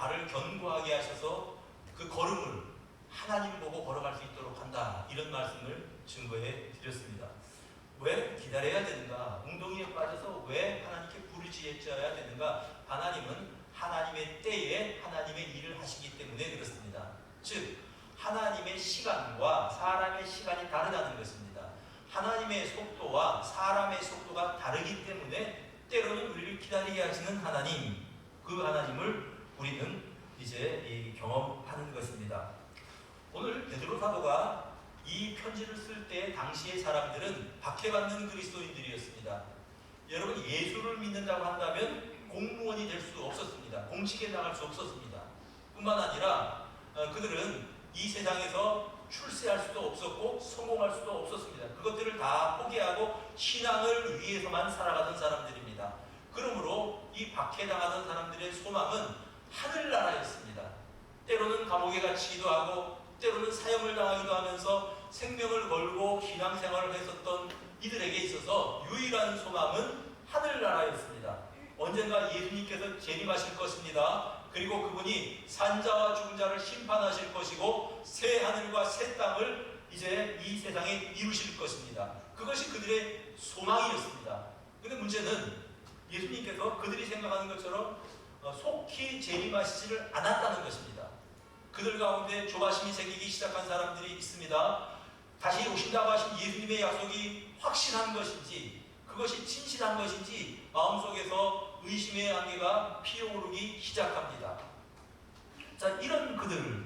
발을 견고하게 하셔서 그 걸음을 하나님 보고 걸어갈 수 있도록 한다. 이런 말씀을 증거해 드렸습니다. 왜 기다려야 되는가? 웅덩이에 빠져서 왜 하나님께 부르짖어야 되는가? 하나님은 하나님의 때에 하나님의 일을 하시기 때문에 그렇습니다. 즉 하나님의 시간과 사람의 시간이 다르다는 것입니다. 하나님의 속도와 사람의 속도가 다르기 때문에 때로는 우리를 기다리게 하시는 하나님, 그 하나님을 우리는 이제 경험하는 것입니다. 오늘 베드로 사도가 이 편지를 쓸 때 당시의 사람들은 박해받는 그리스도인들이었습니다. 여러분, 예수를 믿는다고 한다면 공무원이 될 수 없었습니다. 공직에 나갈 수 없었습니다. 뿐만 아니라 그들은 이 세상에서 출세할 수도 없었고 성공할 수도 없었습니다. 그것들을 다 포기하고 신앙을 위해서만 살아가던 사람들입니다. 그러므로 이 박해당하던 사람들의 소망은 하늘나라였습니다. 때로는 감옥에 갇히기도 하고 때로는 사형을 당하기도 하면서 생명을 걸고 신앙생활을 했었던 이들에게 있어서 유일한 소망은 하늘나라였습니다. 언젠가 예수님께서 재림하실 것입니다. 그리고 그분이 산자와 죽은 자를 심판하실 것이고 새 하늘과 새 땅을 이제 이 세상에 이루실 것입니다. 그것이 그들의 소망이었습니다. 그런데 문제는 예수님께서 그들이 생각하는 것처럼 속히 재림하시지를 않았다는 것입니다. 그들 가운데 조바심이 생기기 시작한 사람들이 있습니다. 다시 오신다고 하신 예수님의 약속이 확실한 것인지 그것이 진실한 것인지 마음속에서 의심의 안개가 피어오르기 시작합니다. 자, 이런 그들,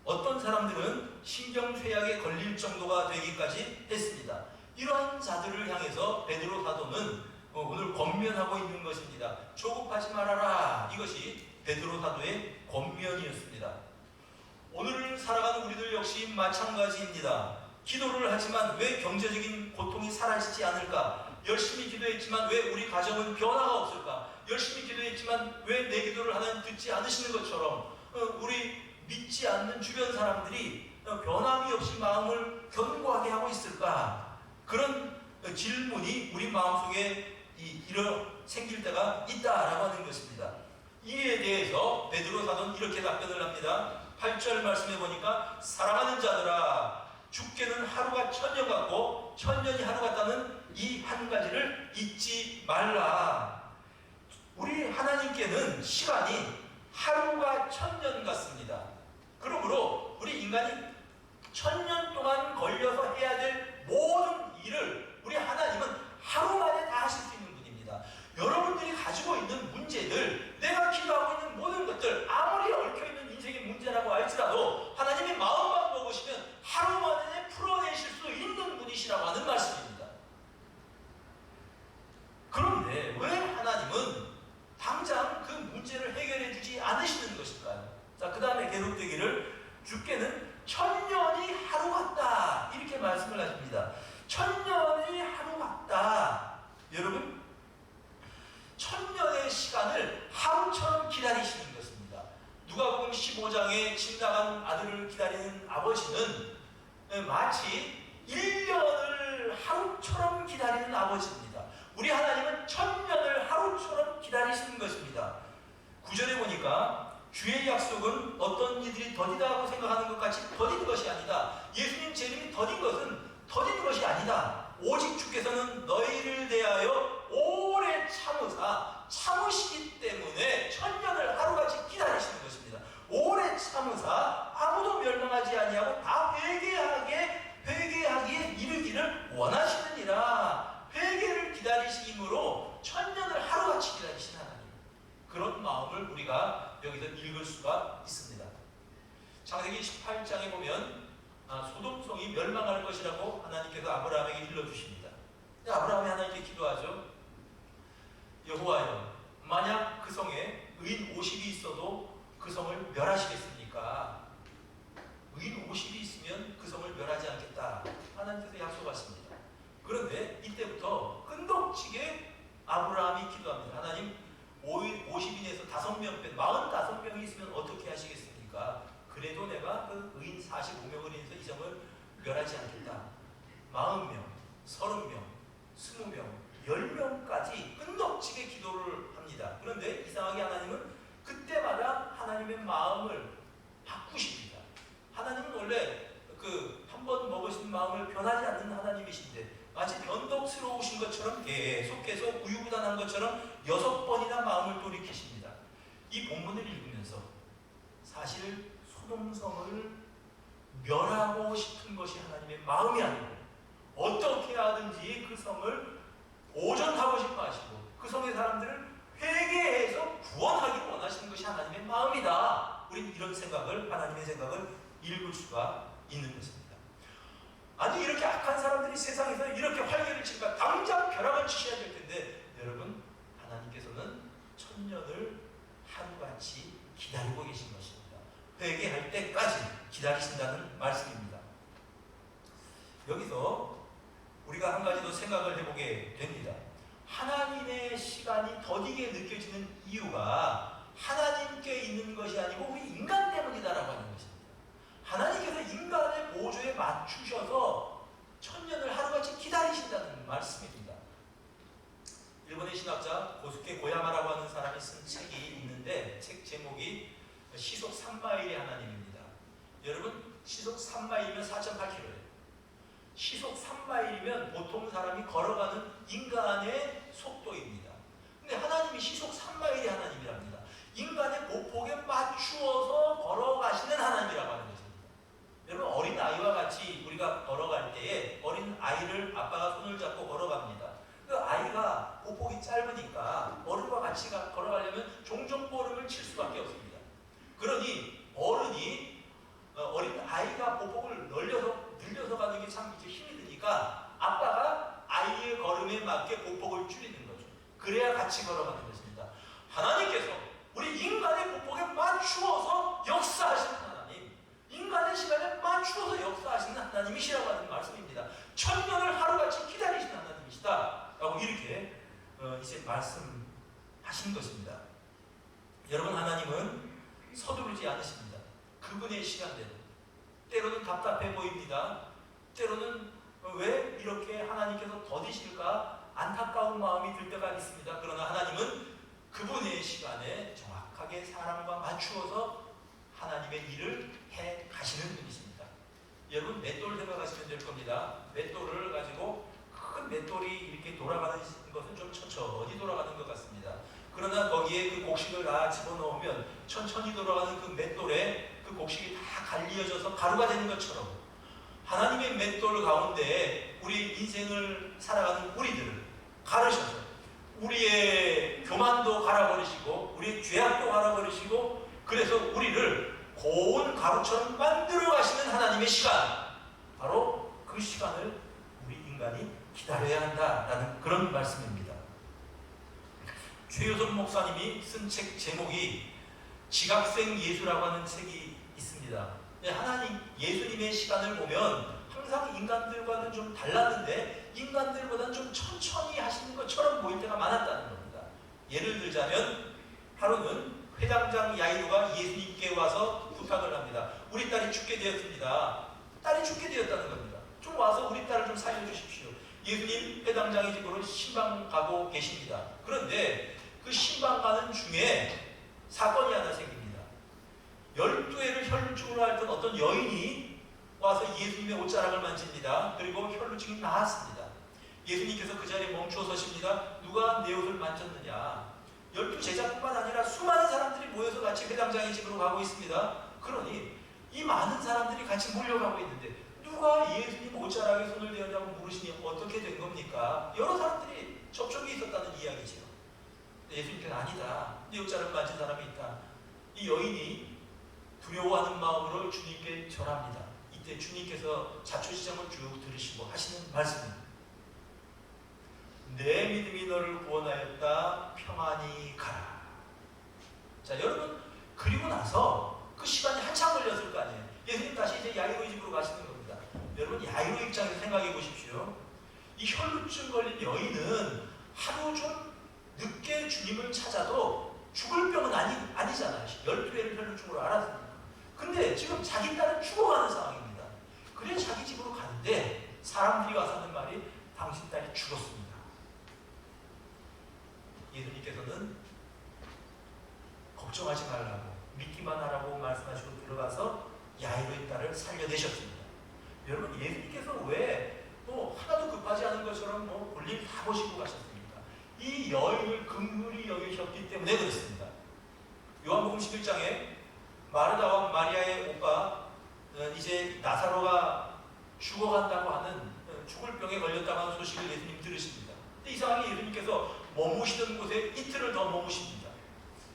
어떤 사람들은 신경쇠약에 걸릴 정도가 되기까지 했습니다. 이러한 자들을 향해서 베드로 사도는 오늘 권면하고 있는 것입니다. 조급하지 말아라. 이것이 베드로 사도의 권면이었습니다. 오늘을 살아가는 우리들 역시 마찬가지입니다. 기도를 하지만 왜 경제적인 고통이 사라지지 않을까? 열심히 기도했지만 왜 우리 가정은 변화가 없을까? 열심히 기도했지만 왜 내 기도를 하나님 듣지 않으시는 것처럼 우리 믿지 않는 주변 사람들이 변함이 없이 마음을 견고하게 하고 있을까? 그런 질문이 우리 마음속에 생길 때가 있다라고 하는 것입니다. 이에 대해서 베드로 사도는 이렇게 답변을 합니다. 8절 말씀해 보니까 사랑하는 자들아, 죽게는 하루가 천년 같고 천년이 하루 같다는 이 한 가지를 잊지 말라. 우리 하나님께는 시간이 하루가 천년 같습니다. 그러므로 우리 인간이 천년 동안 걸려서 해야 될 모든 일을 우리 하나님은 하루 만에 다 하실 수 있는 분입니다. 여러분들이 가지고 있는 문제들, 내가 기도하고 있는 모든 것들, 아무리 얽혀있는 인생의 문제라고 할지라도 하나님이 마음만 먹으시면 하루 만에 풀어내실 수 있는 분이시라고 하는 말씀입니다. 그런데 왜 하나님은 당장 그 문제를 해결해 주지 않으시는 것일까요? 자, 그 다음에 계속되기를 죽게는 천년이 하루 같다, 이렇게 말씀을 하십니다. 천년이 하루 같다. 여러분, 천년의 시간을 하루처럼 기다리시는 것입니다. 누가복음 15장에 집 나간 아들을 기다리는 아버지는 마치 1년을 하루처럼 기다리는 아버지입니다. 우리 하나님은 천년을 하루처럼 기다리시는 것입니다. 9절에 보니까 주의 약속은 어떤 이들이 더디다고 생각하는 것 같이 더딘 것이 아니다. 예수님 재림이 더딘 것이 아니다. 오직 주께서는 너희를 대하여 오래 참으시기 때문에 천년을 하루같이 기다리시는 것입니다. 오래 참으사 아무도 멸망하지 아니하고 다 회개하기에 이르기를 원하시느니라. 회개를 기다리심으로 천년을 하루같이 기다리시는 하나님, 그런 마음을 우리가 여기서 읽을 수가 있습니다. 창세기 18장에 보면 소돔성이 멸망할 것이라고 하나님께서 아브라함에게 일러주십니다. 아브라함이 하나님께 기도하죠. 여호와여, 만약 그 성에 의인 50이 있어도 그 성을 멸하시겠습니까? 의인 50이 있으면 그 성을 멸하지 않겠다, 하나님께서 약속하십니다. 그런데 이때부터 끈덕지게 아브라함이 기도합니다. 하나님, 50인에서 5명 뺀 45명이 있으면 어떻게 하시겠습니까? 그래도 내가 그 의인 45명을 인해서 이 성을 멸하지 않겠다. 40명, 30명, 20명, 10명까지 끈덕지게 기도를 합니다. 그런데 이상하게 하나님은 그때마다 하나님은 안쓰러우신 것처럼 계속해서 우유부단한 것처럼 6번이나 마음을 돌이키십니다. 이 본문을 읽으면서 사실 소돔성을 멸하고 싶은 것이 하나님의 마음이 아니고 어떻게 하든지 그 성을 보존하고 싶어 하시고 그 성의 사람들을 회개해서 구원하기를 원하시는 것이 하나님의 마음이다. 우리는 이런 생각을, 하나님의 생각을 읽을 수가 있는 것입니다. 아니 이렇게 악한 사람들이 세상에서 이렇게 활개를 치니까 당장 벼락을 치셔야 될 텐데 여러분 하나님께서는 천년을 하루같이 기다리고 계신 것입니다. 회개할 때까지 기다리신다는 말씀입니다. 여기서 우리가 한 가지 더 생각을 해보게 됩니다. 하나님의 시간이 더디게 느껴지는 이유가 하나님께 있는 것이 아니고 우리 인간 때문이다라고 하는 것입니다. 하나님께서 인간의 보조에 맞추셔서 천년을 하루같이 기다리신다는 말씀입니다. 일본의 신학자 고스케 고야마라고 하는 사람이 쓴 책이 있는데 책 제목이 시속 3마일의 하나님입니다. 여러분 시속 3마일이면 4.8km예요. 시속 3마일이면 보통 사람이 걸어가는 인간의 속도입니다. 근데 하나님이 시속 3마일의 하나님이랍니다. 인간의 보폭에 맞추어서 걸어가시는 하나님이라고 하는 것입니다. 여러분 어린 아이와 같이 우리가 걸어갈 때에 어린 아이를 아빠가 손을 잡고 걸어갑니다. 그 아이가 보폭이 짧으니까 어른과 같이 걸어가려면 종종 보름을 칠 수밖에 없습니다. 그러니 어린 아이가 보폭을 늘려서 가는 게 참 이제 힘이 드니까 아빠가 아이의 걸음에 맞게 보폭을 줄이는 거죠. 그래야 같이 걸어가는 것입니다. 하나님께서 우리 인간의 보폭에 맞추어서 역사하시는 하나님, 인간의 시간에 맞추어서 역사하시는 하나님이시라고 하는 말씀입니다. 천년을 하루같이 기다리시는 하나님이시다 라고 이렇게 이제 말씀하신 것입니다. 여러분 하나님은 서두르지 않으십니다. 그분의 시간대로. 때로는 답답해 보입니다. 때로는 왜 이렇게 하나님께서 더디실까 안타까운 마음이 들 때가 있습니다. 그러나 하나님은 그분의 시간에 정확하게 사람과 맞추어서 하나님의 일을 해 가시는 분이십니다. 여러분 맷돌 생각하시면 될 겁니다. 맷돌을 가지고 큰 맷돌이 이렇게 돌아가는 것은 좀 천천히 돌아가는 것 같습니다. 그러나 거기에 그 곡식을 다 집어넣으면 천천히 돌아가는 그 맷돌에 그 곡식이 다 갈리어져서 가루가 되는 것처럼 하나님의 맷돌 가운데 우리 인생을 살아가는 우리들을 가르셔서 우리의 교만도 갈아버리시고 우리의 죄악도 갈아버리시고 그래서 우리를 고운 가루처럼 만들어 가시는 하나님의 시간, 바로 그 시간을 우리 인간이 기다려야 한다라는 그런 말씀입니다. 최효선 목사님이 쓴 책 제목이 지각생 예수라고 하는 책이 있습니다. 하나님 예수님의 시간을 보면 항상 인간들과는 좀 달랐는데 인간들보다는 좀 천천히 하시는 것처럼 보일 때가 많았다는 겁니다. 예를 들자면 하루는 회당장 야이로가 예수님께 와서 부탁을 합니다. 우리 딸이 죽게 되었습니다. 딸이 죽게 되었다는 겁니다. 좀 와서 우리 딸을 좀 살려주십시오. 예수님 회당장의 집으로 신방 가고 계십니다. 그런데 그 신방 가는 중에 사건이 하나 생깁니다. 12회를 혈루증으로 앓던 어떤 여인이 와서 예수님의 옷자락을 만집니다. 그리고 혈루증이 나았습니다. 예수님께서 그 자리에 멈추어 서십니다. 누가 내 옷을 만졌느냐? 12제자뿐만 아니라 수많은 사람들이 모여서 같이 회당장의 집으로 가고 있습니다. 그러니 이 많은 사람들이 같이 몰려가고 있는데 누가 예수님 옷자락에 손을 대었냐고 물으시니 어떻게 된 겁니까? 여러 사람들이 접촉이 있었다는 이야기죠. 예수님께서 아니다. 네 옷자락을 만진 사람이 있다. 이 여인이 두려워하는 마음으로 주님께 절합니다. 이때 주님께서 자초지정을 쭉 들으시고 하시는 말씀입니다. 내 믿음이 너를 구원하였다. 평안히 가라. 자, 여러분 그리고 나서 그 시간이 한참 걸렸을 거 아니에요. 예수님 다시 이제 야이로의 집으로 가시는 겁니다. 여러분 야이로 입장에서 생각해 보십시오. 이 혈루증 걸린 여인은 하루 좀 늦게 주님을 찾아도 죽을 병은 아니잖아요. 12회를 혈루증으로 알았으니까. 근데 지금 자기 딸은 죽어가는 상황입니다. 그래 자기 집으로 가는데 사람들이 와서 하는 말이 당신 딸이 죽었습니다. 예수님께서는 걱정하지 말라고 믿기만 하라고 말씀하시고 들어가서 야이로의 딸을 살려내셨습니다. 여러분 예수님께서 왜 뭐 하나도 급하지 않은 것처럼 뭐 볼일 다 보시고 가셨습니다. 이 여인을 긍휼히 여기셨기 때문에 그렇습니다. 요한복음 11장에 마르다와 마리아의 오빠 이제 나사로가 죽어간다고 하는 죽을 병에 걸렸다고 하는 소식을 예수님 들으십니다. 근데 이상하게 예수님께서 머무시던 곳에 이틀을 더 머무십니다.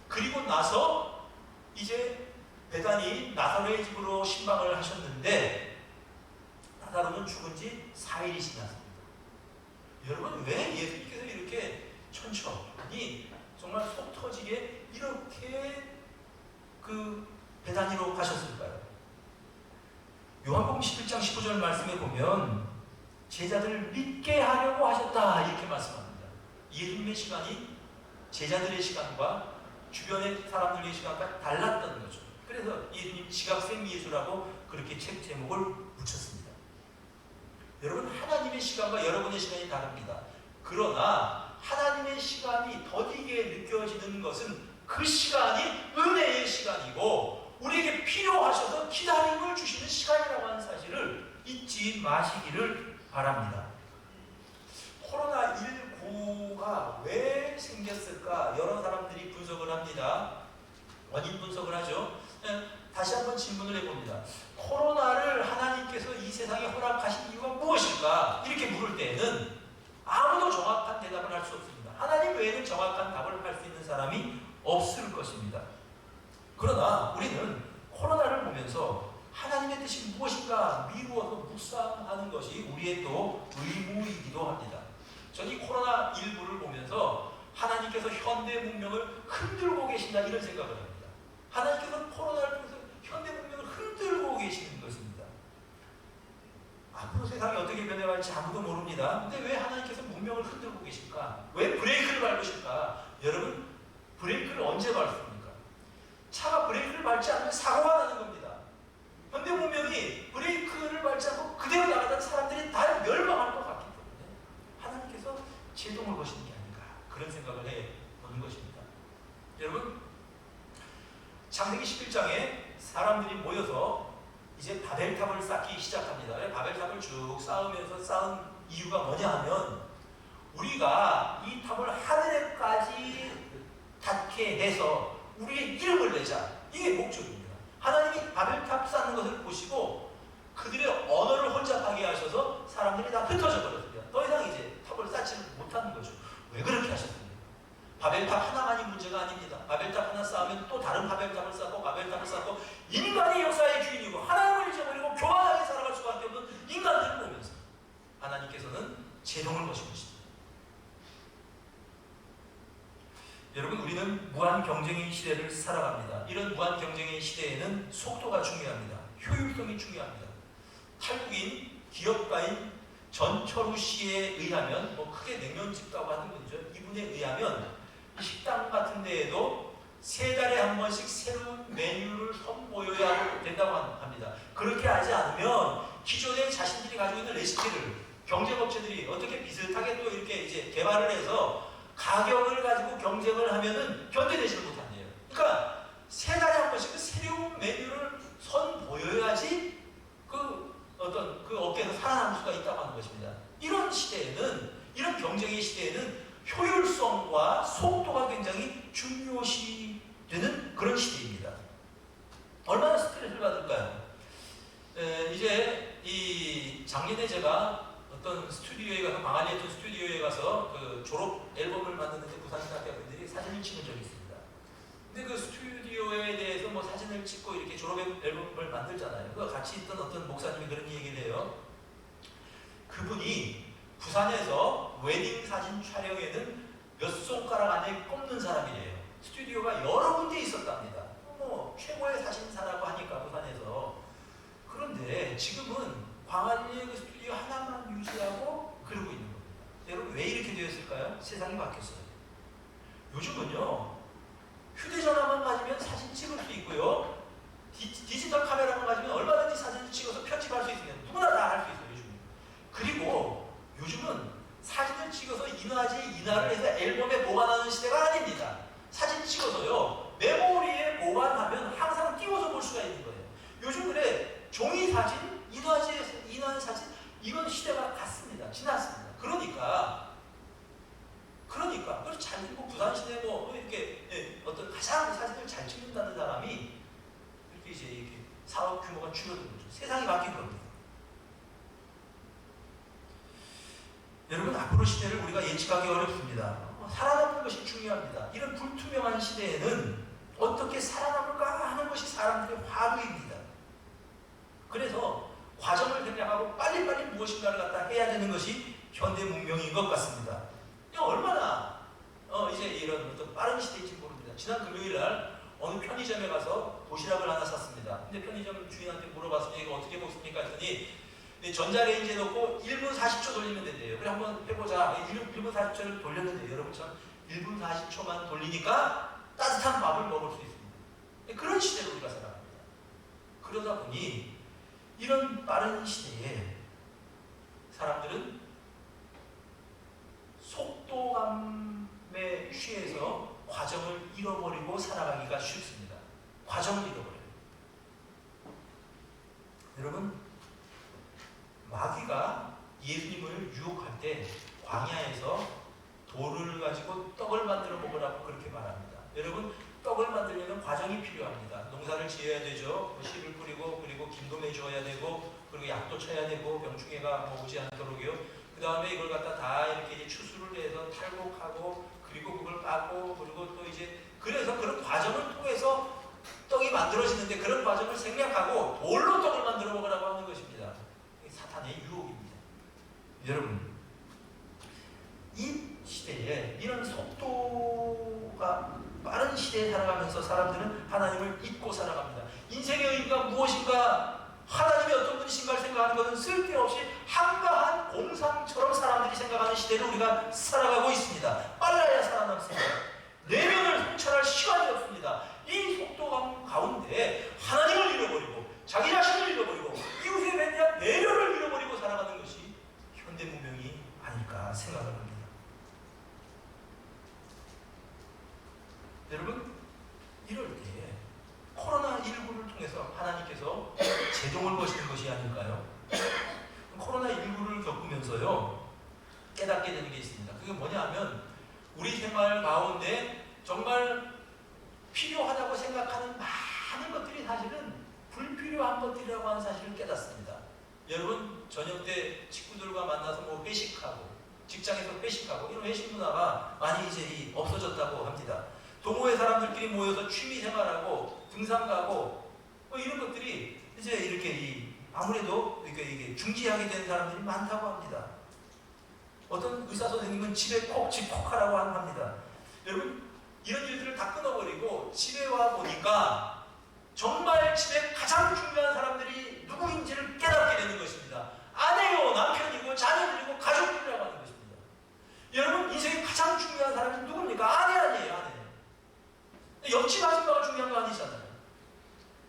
그리고 나서 이제 베다니 나사로의 집으로 신방을 하셨는데 나사로는 죽은 지 4일이 지났습니다. 여러분, 왜 예수님께서 이렇게 천천히 정말 속 터지게 이렇게 그 베다니로 가셨을까요? 요한복음 11장 15절 말씀에 보면 제자들을 믿게 하려고 하셨다 이렇게 말씀합니다. 예수님의 시간이 제자들의 시간과 주변의 사람들의 시간과 달랐던 거죠. 그래서 예수님 지각생 예수라고 그렇게 책 제목을 붙였습니다. 여러분, 하나님의 시간과 여러분의 시간이 다릅니다. 그러나 하나님의 시간이 더디게 느껴지는 것은 그 시간이 은혜의 시간이고 우리에게 필요하셔서 기다림을 주시는 시간이라고 하는 사실을 잊지 마시기를 바랍니다. 코로나19가 왜 생겼을까? 여러 사람들이 분석을 합니다. 원인 분석을 하죠. 다시 한번 질문을 해봅니다. 코로나를 하나님께서 이 세상에 허락하신 이유가 무엇일까? 이렇게 물을 때에는 아무도 정확한 대답을 할 수 없습니다. 하나님 외에는 정확한 답을 할 수 있는 사람이 없을 것입니다. 그러나 우리는 코로나를 보면서 하나님의 뜻이 무엇인가 미루어서 묵상하는 것이 우리의 또 의무이기도 합니다. 저는 이 코로나19를 보면서 하나님께서 현대 문명을 흔들고 계신다 이런 생각을 합니다. 하나님께서 코로나를 통해서 현대 문명을 흔들고 계시는 것입니다. 앞으로 세상이 어떻게 변해갈지 아무도 모릅니다. 근데 왜 하나님께서 문명을 흔들고 계실까? 왜 브레이크를 밟으실까? 여러분, 브레이크를 언제 밟습니까? 차가 브레이크를 밟지 않으면 사고가 나는 겁니다. 현대 문명이 브레이크를 밟지 않고 그대로 나가던 사람들이 다 멸망할 것 같기 때문에 하나님께서 제동을 거시는 게 아닌가 그런 생각을 해보는 것입니다. 여러분, 창세기 11장에 사람들이 모여서 이제 바벨탑을 쌓기 시작합니다. 바벨탑을 쭉 쌓으면서 쌓은 이유가 뭐냐 하면 우리가 이 탑을 하늘에까지 닿게 해서 우리의 이름을 내자. 이게 목적입니다. 하나님이 바벨탑 쌓는 것을 보시고 그들의 언어를 혼잡하게 하셔서 사람들이 다 흩어져 버렸습니다. 더 이상 이제 탑을 쌓지 못하는 거죠. 왜 그렇게 하셨습니까? 바벨탑 하나만이 문제가 아닙니다. 바벨탑 하나 쌓으면 또 다른 바벨탑을 쌓고 바벨탑을 쌓고 인간이 역사의 주인이고 하나님을 잊어버리고 교만하게 살아갈 수밖에 없는 인간들을 보면서 하나님께서는 제동을 거신 것입니다. 여러분, 우리는 무한 경쟁의 시대를 살아갑니다. 이런 무한 경쟁의 시대에는 속도가 중요합니다. 효율성이 중요합니다. 탈북인 기업가인 전철우 씨에 의하면 크게 냉면집다고 하는 분이죠. 이분에 의하면 식당 같은 데에도 3달에 한 번씩 새로운 메뉴를 선보여야 된다고 합니다. 그렇게 하지 않으면 기존에 자신들이 가지고 있는 레시피를 경쟁업체들이 어떻게 비슷하게 또 이렇게 이제 개발을 해서 가격을 가지고 경쟁을 하면은 견뎌내지 못한대요. 그러니까 3달에 한 번씩 그 새로운 메뉴를 선보여야지 그 업계에서 살아남을 수가 있다고 하는 것입니다. 이런 시대에는, 이런 경쟁의 시대에는 효율성과 속도가 굉장히 중요시 되는 그런 시대입니다. 얼마나 스트레스를 받을까요? 이제 이 작년에 제가 어떤 스튜디오에 가서, 광안리에 있던 스튜디오에 가서 그 졸업 앨범을 만드는데 부산신학교분들이 사진을 찍은 적이 있습니다. 근데 그 스튜디오에 대해서 사진을 찍고 이렇게 졸업 앨범을 만들잖아요. 그 같이 있던 어떤 목사님이 그런 얘기를 해요. 그분이 부산에서 웨딩 사진 촬영에는 몇 손가락 안에 꼽는 사람이래요. 스튜디오가 여러 군데 있었답니다. 최고의 사진사라고 하니까 부산에서. 그런데 지금은 광안리에 그 스튜디오 하나만 유지하고 그러고 있는 겁니다. 여러분, 왜 이렇게 되었을까요? 세상이 바뀌었어요. 요즘은요, 휴대전화만 가지면 사진 찍을 수 있고요, 디지털 카메라만 가지면 얼마든지 사진을 찍어서 편집할 수 있습니다. 누구나 다 할 수 있어요, 요즘은. 그리고 요즘은 사진을 찍어서 인화를 해서 앨범에 보관하는 시대가 아닙니다. 사진 찍어서요, 메모리에 보관하면 항상 띄워서 볼 수가 있는 거예요. 요즘 그래, 종이 사진, 인화한 사진, 이건 시대가 같습니다. 사진을 잘 찍는다는 사람이 이렇게 이제 이렇게 사업 규모가 줄어든 거죠. 세상이 바뀐 겁니다. 여러분, 앞으로 시대를 우리가 예측하기 어렵습니다. 살아남는 것이 중요합니다. 이런 불투명한 시대에는 어떻게 살아남을까 하는 것이 사람들의 화두입니다. 그래서 과정을 생략하고 빨리빨리 무엇인가를 갖다 해야 되는 것이 현대 문명인 것 같습니다. 얼마나 이제 이런 어떤 빠른 시대인지 모릅니다. 지난 금요일 날 어느 편의점에 가서 도시락을 하나 샀습니다. 근데 편의점 주인한테 물어봤습니다. 이거 어떻게 먹습니까? 했더니 전자레인지에 넣고 1분 40초 돌리면 된대요. 그래 한번 해보자. 1분 40초를 돌렸는데 여러분 참 1분 40초만 돌리니까 따뜻한 밥을 먹을 수 있습니다. 그런 시대로 우리가 살아갑니다. 그러다 보니 이런 빠른 시대에 사람들은 속도감에 취해서 과정을 잃어버리고 살아가기가 쉽습니다. 과정을 잃어버려요. 여러분, 마귀가 예수님을 유혹할 때 광야에서 돌을 가지고 떡을 만들어 먹으라고 그렇게 말합니다. 여러분, 떡을 만들려면 과정이 필요합니다. 농사를 지어야 되죠. 씨를 뿌리고, 그리고 김도 매줘야 되고, 그리고 약도 쳐야 되고, 병충해가 오지 않도록요. 그 다음에 이걸 갖다 다 이렇게 이제 추수를 해서 탈곡하고, 그리고 그걸 빻고, 그리고 또 이제 그래서 그런 과정을 통해서 떡이 만들어지는데 그런 과정을 생략하고 돌로 떡을 만들어 먹으라고 하는 것입니다. 사탄의 유혹입니다. 여러분, 이 시대에 이런 속도가 빠른 시대에 살아가면서 사람들은 하나님을 잊고 살아갑니다. 인생의 의미가 무엇인가, 하나님이 어떤 분이신가를 생각하는 것은 쓸데없이 한가한 공상처럼 사람들이 생각하는 시대를 우리가 살아가고 있습니다. 빨라야 살아남습니다. 내면을 성찰할 시간이 없습니다. 이 속도감 가운데 하나님을 잃어버리고 자기 자신을 잃어버리고 이웃에 대한 배려를 잃어버리고 살아가는 것이 현대 문명이 아닐까 생각을 합니다. 여러분, 이럴 때 코로나19를 통해서 하나님께서 제동을 거시는 것이 아닐까요? 코로나19를 겪으면서요 깨닫게 되는 게 있습니다. 그게 뭐냐 하면 우리 생활 가운데 정말 필요하다고 생각하는 많은 것들이 사실은 불필요한 것들이라고 하는 사실을 깨닫습니다. 여러분, 저녁 때 친구들과 만나서 뭐 회식하고 직장에서 회식하고 이런 회식 문화가 많이 이제 없어졌다고 합니다. 동호회 사람들끼리 모여서 취미 생활하고 등산 가고 뭐 이런 것들이 이제 이렇게 아무래도 이게 중지하게 된 사람들이 많다고 합니다. 어떤 의사 선생님은 집에 콕 집콕하라고 합니다. 여러분, 이런 일들을 다 끊어버리고 집에 와 보니까 정말 집에 가장 중요한 사람들이 누구인지를 깨닫게 되는 것입니다. 아내요, 남편이고 자녀들이고 가족들이라고 하는 것입니다. 여러분, 인생에 가장 중요한 사람이 누굽니까? 아내 아니에요, 아내. 옆집 아줌마가 중요한 거 아니잖아요.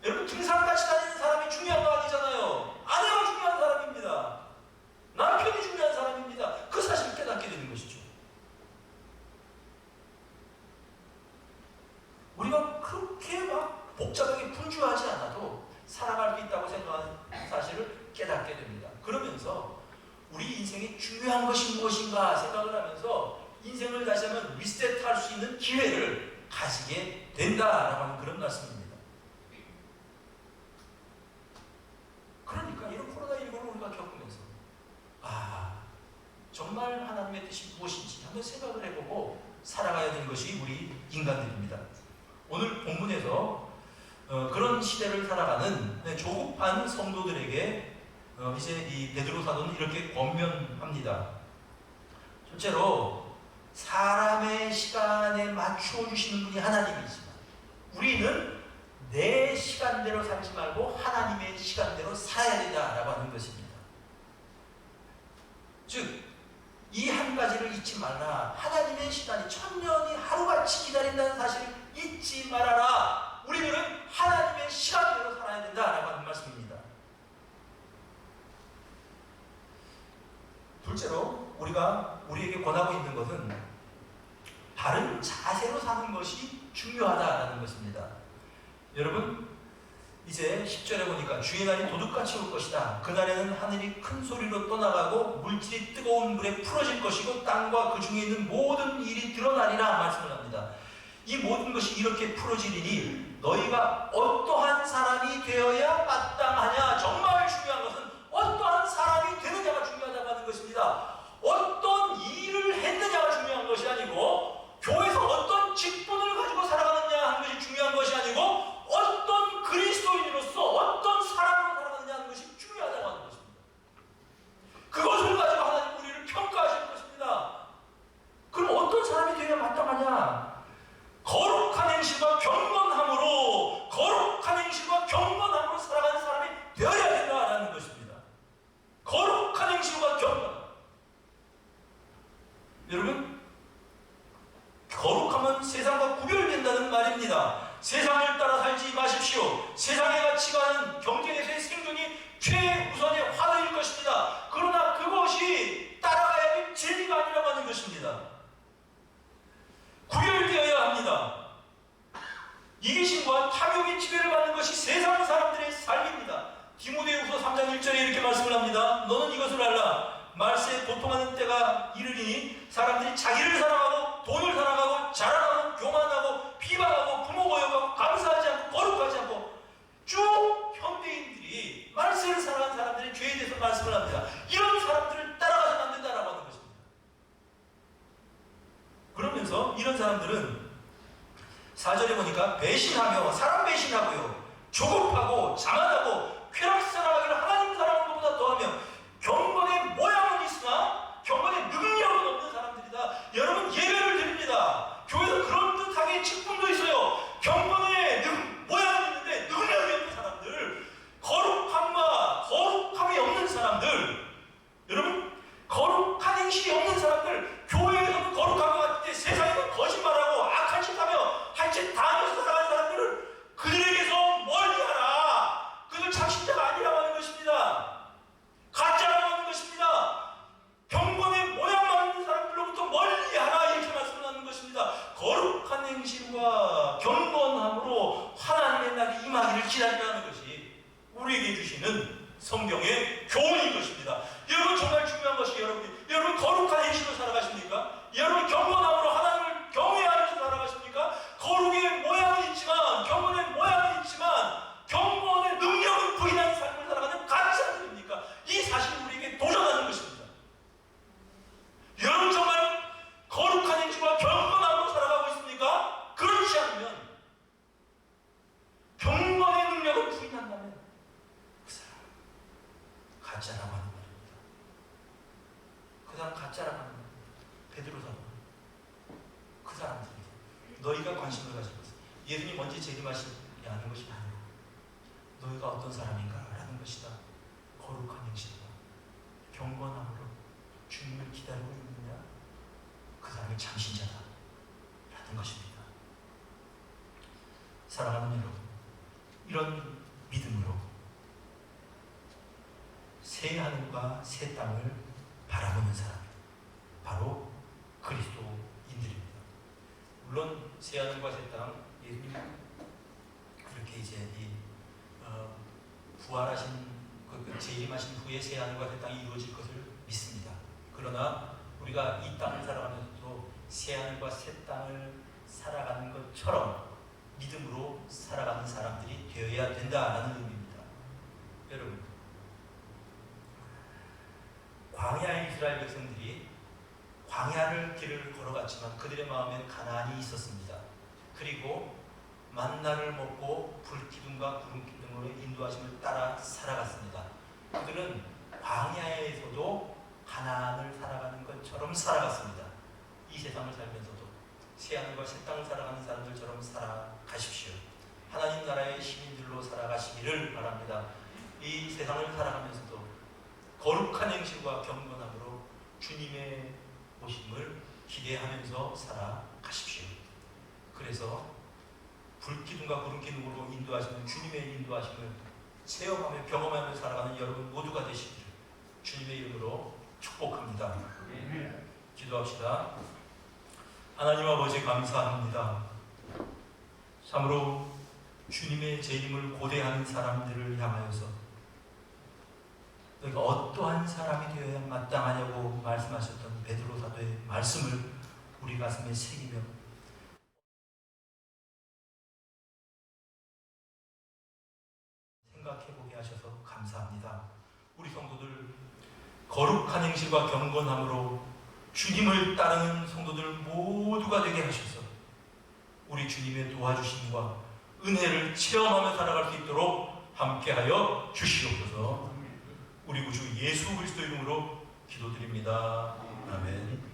여러분, 등산 같이 다니는 사람이 중요한 거 아니잖아요. 아내가 중요한 사람입니다. 남편이 중요한 사람입니다. 그 사실을 깨닫게 되는 것이죠. 우리가 그렇게 막 복잡하게 분주하지 않아도 살아갈 수 있다고 생각하는 사실을 깨닫게 됩니다. 그러면서 우리 인생에 중요한 것이 무엇인가 생각을 하면서 인생을 다시 한번 리셋할 수 있는 기회를 가지게 된다라고 하는 그런 말씀입니다. 그러니까 이런 코로나19를 우리가 겪으면서 정말 하나님의 뜻이 무엇인지 한번 생각을 해보고 살아가야 되는 것이 우리 인간들입니다. 오늘 본문에서 그런 시대를 살아가는 조급한 성도들에게 이제 이 베드로 사도는 이렇게 권면합니다. 첫째로 사람의 시간에 맞추어 주시는 분이 하나님이지만 우리는 내 시간대로 살지 말고 하나님의 시간대로 살아야 된다라고 하는 것입니다. 즉, 이 한 가지를 잊지 말라. 하나님의 시간이 천년이 하루같이 기다린다는 사실을 잊지 말아라. 우리들은 하나님의 시간대로 살아야 된다라고 하는 말씀입니다. 둘째로 우리가 우리에게 권하고 있는 것은 바른 자세로 사는 것이 중요하다라는 것입니다. 여러분, 이제 10절에 보니까 주의 날이 도둑같이 올 것이다. 그날에는 하늘이 큰 소리로 떠나가고 물질이 뜨거운 물에 풀어질 것이고 땅과 그 중에 있는 모든 일이 드러나리라 말씀을 합니다. 이 모든 것이 이렇게 풀어지리니 너희가 어떠한 사람이 되어야 마땅하냐. 정말 중요한 것은 어떠한 사람이 되느냐가 중요하다고 하는 것입니다. 어떤 일을 했느냐가 중요한 것이 아니고, 교회에서 어떤 직분을 가지고 살아가느냐 하는 것이 중요한 것이 아니고, 어떤 그리스도인으로서 어떤 사람으로 살아가느냐 하는 것이 중요하다고 하는 것입니다. 그것을 가지고 하나님 우리를 평가하실 것입니다. 그럼 어떤 사람이 되어야 마땅하냐? 거룩한 행실과 경건함으로, 거룩한 행실과 경건함으로 살아가는 사람이 되어야 된다라는 것입니다. 거룩한 행실과 경건. 여러분, 거룩함은 세상과 구별된다는 말입니다. 세상을 따라 살지 마십시오. 세상의 가치관은 경쟁에서의 생존이 최우선의 화두일 것입니다. 그러나 그것이 따라가야 될 진리가 아니라고 하는 것입니다. 구별되어야 합니다. 이기심과 탐욕의 지배를 받는 것이 세상 사람들의 삶입니다. 디모데후서 3장 1절에 이렇게 말씀을 합니다. 너는 이것을 알라. 말세에 고통하는 때가 이르리니 사람들이 자기를 사랑하고 돈을 사랑하고 자랑하고 교만하고 비방하고 부모 거역하고 감사하지 않고 거룩하지 않고, 쭉 현대인들이 말세를 살아가는 사람들의 죄에 대해서 말씀을 합니다. 이런 사람들을 따라가서는 안 된다라고 하는 것입니다. 그러면서 이런 사람들은 4절에 보니까 배신하며, 사람 배신하고요, 조급하고 자만하고 쾌락사랑하기를 하나님 사랑하는 것보다 더하며 경건의 모양은 있으나 경건의 능력은 없는 사람들이다. 여러분, 예배를 드립니다. 교회에서 그런 듯하게 직분도 있어요. 경건의 모양은 있는데 능력이 없는 사람들, 거룩함이 없는 사람들, 여러분, 거룩한 행실이 없는 사람들, 교회에서는 거룩한 것 같을 때 세상에서 거짓말하고 악한 짓하며 할 짓 다 하면서 살아가는 사람들을 그들에게서 멀리하라. 그들 착신자가 아니라고 하는 것입니다. 가짜라고 하는 것입니다. 경건의 모양만 있는 사람들로부터 멀리하라, 이렇게 말씀하는 것입니다. 거룩한 행실과 경건함으로 하나님의 날이 임하기를 기다리라는 것이 우리에게 주시는 성경의 교훈인 것입니다. 여러분, 정말 중요한 것이, 여러분 거룩한 행실로 살아가십니까? 여러분 경건함으로 하나님을 경외하면서 살아가십니까? 거룩의 모양은 있지만, 경건의 모양은 있지만 경건의 능력을 부인하는 삶을 살아가는 가짜들입니까? 이 사실이 우리에게 도전하는 것입니다. 여러분, 정말 거룩한 행실과 경건함으로 살아가고 있습니까? 그렇지 않으면, 경건의 능력을 부인한다면 그 사람 가짜라고 하는 말입니다. 그 사람 가짜라고 하는 말입니다. 베드로 사도 그 사람들이 너희가 관심을 가지고 있어. 예수님 언제 재림하시냐는 것이 아니고 너희가 어떤 사람인가 라는 것이다. 거룩한 행실과 경건함으로 주님을 기다리고 있느냐, 그 사람이 장신자다 라는 것입니다. 사랑하는 여러분, 이런 믿음으로 새 하늘과 새 땅을 바라보는 사람, 바로 그리스도인들입니다. 물론 새 하늘과 새 땅, 예수님 그렇게 이제 부활하신, 재림하신 후에 새 하늘과 새 땅이 이루어질 것을 믿습니다. 그러나 우리가 이 땅을 살아가면서도 새 하늘과 새 땅을 살아가는 것처럼 믿음으로 살아가는 사람들이 되어야 된다라는 의미입니다. 여러분, 광야의 이스라엘 백성들이 광야를 길을 걸어갔지만 그들의 마음엔 가나안이 있었습니다. 그리고 만나를 먹고 불기둥과 구름기둥으로 인도하심을 따라 살아갔습니다. 그들은 광야에서도 가나안을 살아가는 것처럼 살아갔습니다. 이 세상을 살면서도 새하늘과 새 땅을 살아가는 사람들처럼 살아가십시오. 하나님 나라의 시민들로 살아가시기를 바랍니다. 이 세상을 살아가면서도 거룩한 행실과 경건함으로 주님의 오심을 기대하면서 살아가십시오. 그래서 불기둥과 구름기둥으로 인도하시는 주님의 인도하심을 체험하며 경험하며 살아가는 여러분 모두가 되시기를 주님의 이름으로 축복합니다. 기도합시다. 하나님 아버지, 감사합니다. 참으로 주님의 재림을 고대하는 사람들을 향하여서 너희가 어떠한 사람이 되어야 마땅하냐고 말씀하셨던 베드로 사도의 말씀을 우리 가슴에 새기며 생각해보게 하셔서 감사합니다. 우리 성도들 거룩한 행실과 경건함으로 주님을 따르는 성도들 모두가 되게 하셔서 우리 주님의 도와주심과 은혜를 체험하며 살아갈 수 있도록 함께하여 주시옵소서. 우리 구주 예수 그리스도 이름으로 기도드립니다. 아멘.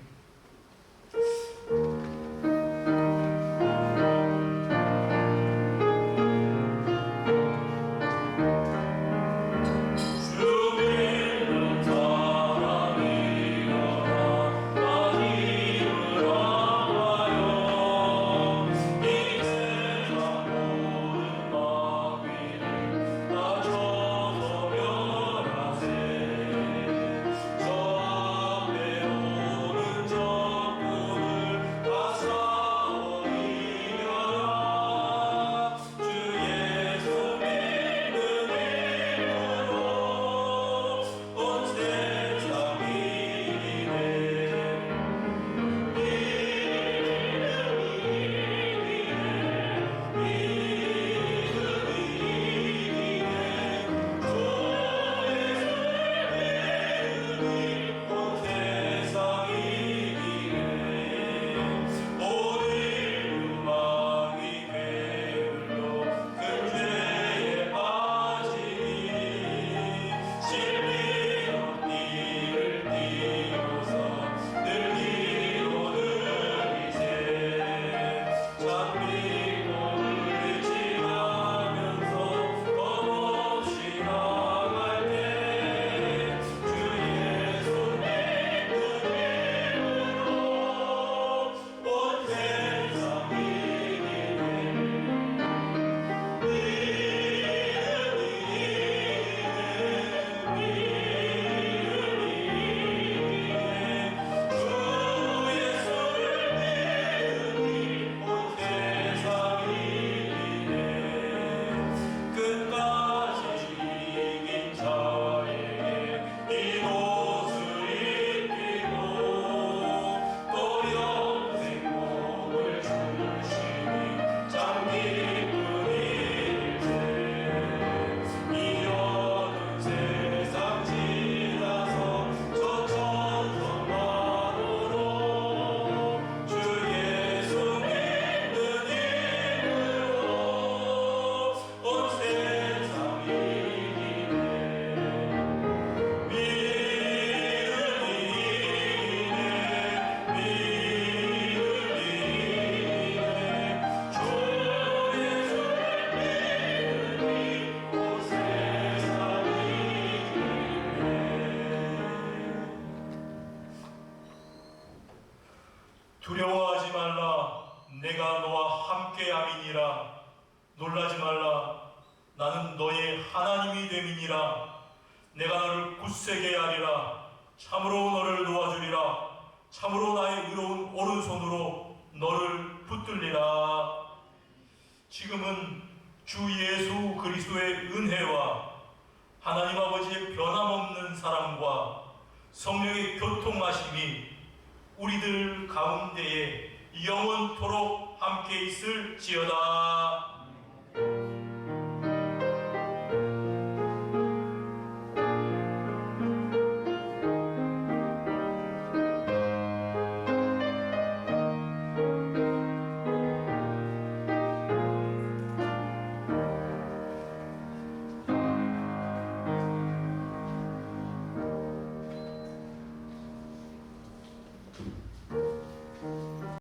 두려워하지 말라. 내가 너와 함께함이니라. 놀라지 말라. 나는 너의 하나님이 됨이니라. 내가 너를 굳세게 하리라. 참으로 너를 도와주리라. 참으로 나의 의로운 오른손으로 너를 붙들리라. 지금은 주 예수 그리스도의 은혜와 하나님 아버지의 변함없는 사랑과 성령의 교통하심이 우리들 가운데에 영원토록 함께 있을지어다.